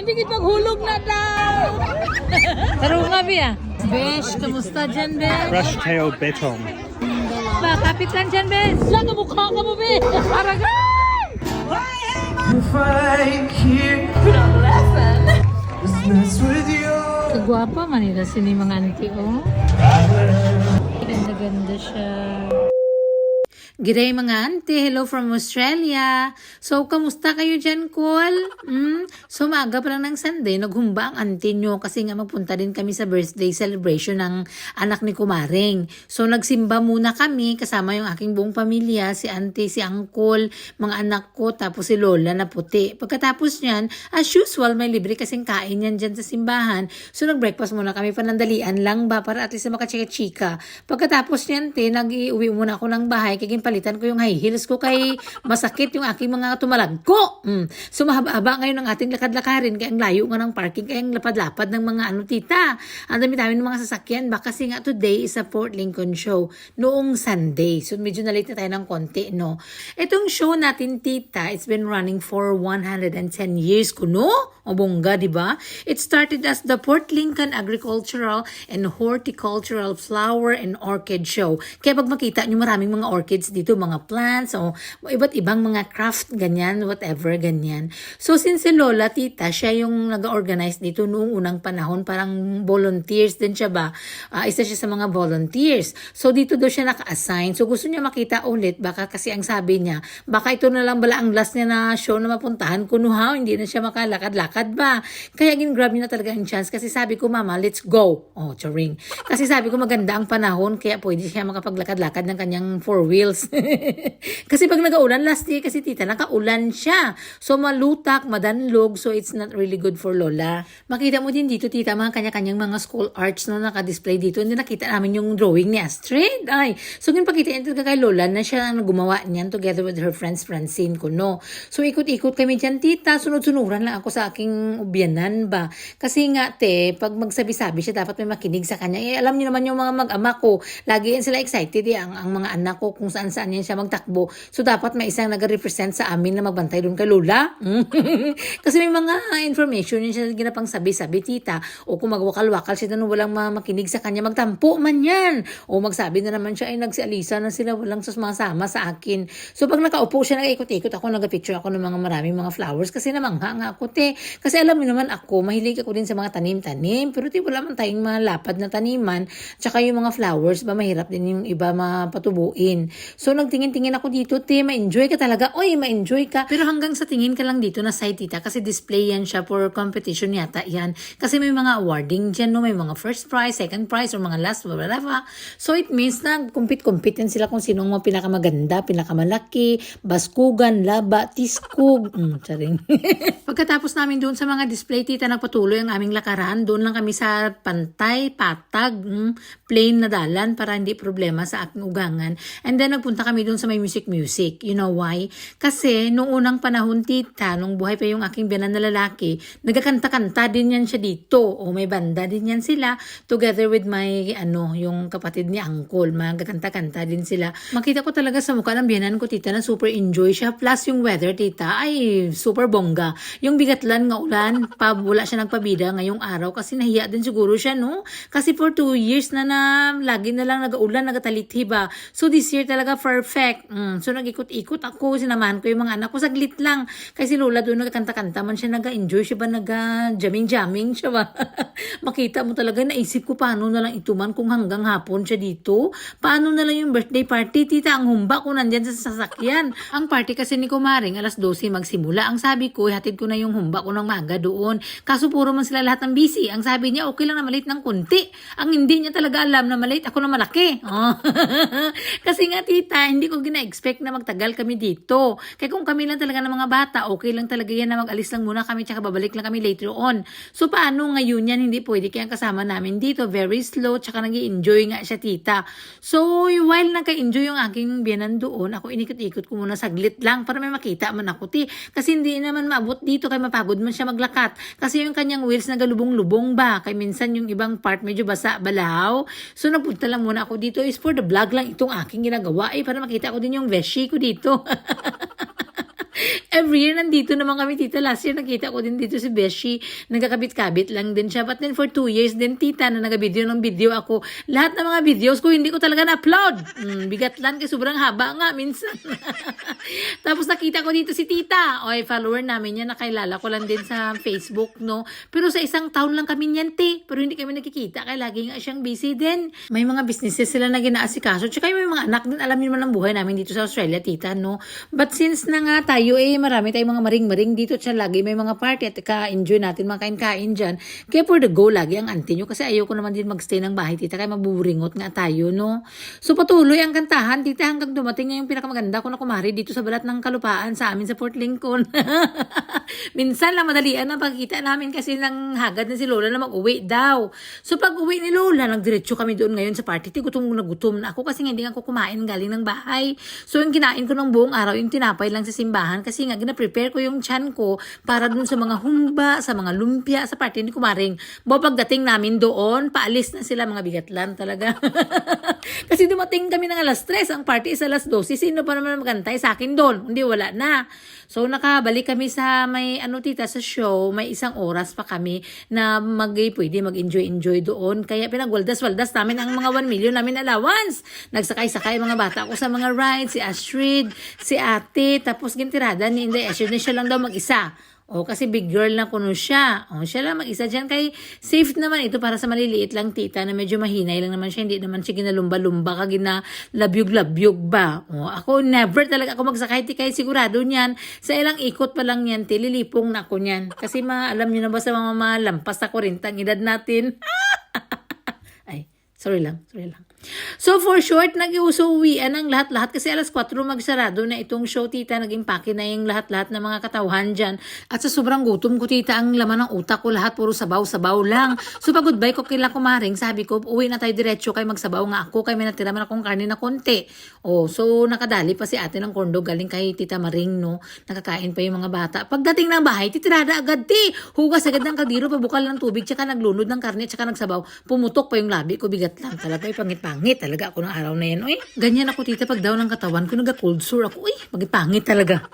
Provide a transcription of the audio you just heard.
Hindi kipaghulog na daw. Taro nga, Bia. Besh, kamusta dyan, Besh? Brush-tailed bettong. Ba, kapit lang dyan, Besh. Lang, mukha ka mo, Besh. Paragan! If I hear business with you. Kagwapa man nila sini mga auntie, oh. Ganda-ganda siya. G'day mga auntie, hello from Australia. So, kamusta kayo dyan, Col? So, maaga pa lang ng Sunday, naghumba ang auntie nyo kasi nga magpunta din kami sa birthday celebration ng anak ni Kumaring. So, nagsimba muna kami kasama yung aking buong pamilya, si auntie, si uncle, mga anak ko, tapos si Lola na puti. Pagkatapos nyan, as usual, may libre kasing kain yan dyan sa simbahan. So, nag-breakfast muna kami, panandalian lang ba para at least na makachika-chika. Pagkatapos nyan, nag-iuwi muna ako ng bahay, kaging palitan ko yung high heels ko kay masakit yung aking mga tumalagko. So mahaba ngayon ang ating lakad-lakarin kaya ang layo nga ng parking kaya ang lapad-lapad ng mga tita. Ang dami-dami ng mga sasakyan kasi nga today is a Port Lincoln show noong Sunday. So medyo na late na tayo ng konti, no? Itong show natin, tita, it's been running for 110 years kuno. O bongga, di ba? It started as the Port Lincoln Agricultural and Horticultural Flower and Orchid Show. Kaya pag makita nyo maraming mga orchids dito, mga plants, o iba't ibang mga craft, ganyan, whatever, ganyan. So, since si Lola, tita, siya yung nag-organize dito noong unang panahon, parang volunteers din siya ba? Isa siya sa mga volunteers. So, dito daw siya naka-assign. So, gusto niya makita ulit, baka kasi ang sabi niya, baka ito na lang bala ang last niya na show na mapuntahan ko, no ha? Hindi na siya makalakad-lakad ba? Kaya gin-grab niya na talaga ang chance kasi sabi ko, mama, let's go. Oh, charing. Kasi sabi ko, maganda ang panahon, kaya pwede siya makapaglakad-lakad ng kanyang four wheels. Kasi pag nag-aulan last year kasi tita, nakaulan siya. So malutak, madanlog, so it's not really good for Lola. Makita mo din dito tita, mga kanya-kanyang mga school arts no naka-display dito. Hindi nakita namin yung drawing ni Astrid. Ay, so yung pakita niya kay Lola na siya ang gumawa niyan together with her friends Francine ko, no. So ikot-ikot kami dyan tita, sunod-sunuran lang ako sa aking ubyanan ba. Kasi nga pag magsabi-sabi siya dapat may makinig sa kanya. Alam niyo naman yung mga mag-ama ko, lagi yan sila excited ang mga anak ko kung saan-saan yan siya magtakbo. So, dapat may isang nag-represent sa amin na magbantay doon kay Lola. Kasi may mga information yun siya ginapang sabi-sabi, tita. O kung magwakal-wakal siya na walang makinig sa kanya, magtampo man yan. O magsabi na naman siya, ay nagsialisa na sila, walang sumasama sa akin. So, pag nakaupo siya, nag-ikot-ikot ako, nag-picture ako ng mga maraming mga flowers. Kasi namangha nga ako, Kasi alam mo naman ako, mahilig ako din sa mga tanim-tanim. Pero wala man tayong mga lapad na taniman. Tsaka yung mga flowers, mahirap din yung iba mapatubuin. So, nagtingin-tingin ako dito, ma-enjoy ka talaga. Oy, ma-enjoy ka. Pero hanggang sa tingin ka lang dito na side, tita, kasi display yan siya for competition yata yan. Kasi may mga awarding dyan, no? May mga first prize, second prize, or mga last, blah, blah, blah. So, it means na compete yan sila kung sinong mga pinakamaganda, pinakamalaki, baskugan, laba, tiskog. Charing. Pagkatapos namin doon sa mga display, tita, nagpatuloy ang aming lakaran. Doon lang kami sa pantay, patag, plain na dalan para hindi problema sa aking ugangan. And then, nagpunta kami doon sa may music. You know why? Kasi nung unang panahon, tita, nung buhay pa yung aking biyanan na lalaki, nagkakanta-kanta din yan siya dito. O may banda din yan sila together with my, yung kapatid ni uncle. Magkakanta-kanta din sila. Makita ko talaga sa mukha ng biyanan ko, tita, na super enjoy siya. Plus yung weather, tita, ay super bongga. Yung bigatlan nga ulan, wala siya nagpabida ngayong araw kasi nahiya din siguro siya, no? Kasi for 2 years na lagi na lang nag-ulan, nagatalithi ba? So this year talaga perfect. So nag-ikot-ikot ako, sinamahan ko yung mga anak ko, saglit lang. Kasi Lola doon nagkanta-kanta man siya, nag-enjoy siya ba, nag-jamming-jamming siya ba? Makita mo talaga, naisip ko paano na lang ituman kung hanggang hapon siya dito. Paano na lang yung birthday party, tita, ang humba ko nandyan sa sasakyan. Ang party kasi ni Kumaring, alas 12 magsimula. Ang sabi ko, hatid ko na yung humba ko ng maga doon. Kaso puro man sila lahat ng busy. Ang sabi niya, okay lang na malate ng kunti. Ang hindi niya talaga alam na malate ako na malaki. Kasi nga, tita, hindi ko gina-expect na magtagal kami dito. Kaya kung kami lang talaga ng mga bata, okay lang talaga yan na mag-alis lang muna kami tsaka babalik lang kami later on. So paano ngayon yan? Hindi pwede kaya kasama namin dito. Very slow tsaka nag-i-enjoy nga siya, tita. So while nagka-enjoy yung aking biyanan doon, ako inikot-ikot ko muna saglit lang para may makita man ako, Kasi hindi naman maabot dito kaya mapagod man siya maglakat. Kasi yung kanyang wheels nagalubong-lubong ba? Kaya minsan yung ibang part medyo basa, balahaw. So napunta lang muna ako dito is for the vlog lang itong aking ginagawa para makita ko din yung veshi ko dito. Every year nandito naman kami, tita. Last year nakita ko din dito si Beshi. Nagkakabit-kabit lang din siya. But then for 2 years din, tita, na nag-video ng video ako. Lahat ng mga videos ko, hindi ko talaga na-upload. Bigat lang kasi sobrang haba nga minsan. Tapos nakita ko dito si tita. Oy, follower namin yan. Nakailala ko lang din sa Facebook, no? Pero sa isang taon lang kami niyan, te. Pero hindi kami nakikita. Kaya lagi nga siyang busy din. May mga businesses sila na ginaasikaso. Tsaka may mga anak din. Alam niyo naman ang buhay namin dito sa Australia, tita, no? But since na nga tayo marami tayong mga maring-maring dito siya lagi may mga party at ka-enjoy natin mga kain-kain dyan. Kaya for the go lagi ang auntie nyo kasi ayoko naman din magstay ng bahay tita kaya mabuburingot nga tayo no. So patuloy ang kantahan tita hanggang dumating nga yung pinakamaganda ko na kumari dito sa balat ng kalupaan sa amin sa Port Lincoln. Minsan lang madalian ang pagkita namin kasi nang hagad na si Lola na mag-uwi daw. So pag uwi ni Lola nagdiretso kami doon ngayon sa party. Gutom na gutom na ako kasi hindi nga ako kumain galing ng bahay. So yung kinain ko ng buong araw yung tinapay lang sa simbahan kasi nga gina-prepare ko yung tiyan ko para dun sa mga humba, sa mga lumpia, sa party ni Kumaring. Pagdating namin doon, paalis na sila mga bigatlan talaga. Kasi dumating kami ng alas 3, ang party is alas 12. Sino pa naman magantay sa akin doon? Hindi, wala na. So nakabalik kami sa may tita sa show, may 1 oras pa kami na pwede mag-enjoy doon. Kaya pinagwaldas-waldas namin ang mga 1 million namin allowance. Nagsakay-sakay mga bata ko sa mga rides, si Astrid, si ate, tapos gintirada ni Inday Asher na siya lang daw mag-isa. O kasi big girl na kuno siya. O siya lang mag-isa dyan. Kay safe naman ito para sa maliliit lang tita na medyo mahinay lang naman siya. Hindi naman siya ginalumba-lumba ka ginalabyog-labyog ba. O ako never talaga ako magsakay kay sigurado niyan. Sa ilang ikot pa lang yan lilipong na ako niyan. Kasi alam niyo na ba sa mga malampas na 40 ang edad natin. Ay, sorry lang. So for short, nag-usuwian ang lahat-lahat kasi alas 4 magsarado na itong show tita, nag-impake na yung lahat-lahat ng mga katauhan dyan. At sa sobrang gutom ko tita, ang laman ng utak ko lahat puro sabaw-sabaw lang. So pag goodbye ko kila Kumaring, sabi ko, uwi na tayo diretso kay magsabaw nga ako, kay may natira man akong karne na konti. So nakadali pa si ate ng corn dog galing kay tita Maring, no? Nakakain pa yung mga bata. Pagdating ng bahay, titirada agad hugas agad ng kaldero, pabukal ng tubig, tsaka naglunod ng karne, tsaka nagsabaw. Pumutok pa yung labi ko, bigat lang talaga, pangit talaga ako ng araw na yan. Uy, ganyan ako tita pag daw ng katawan ko nag-cold sore ako. Uy, magipangit talaga.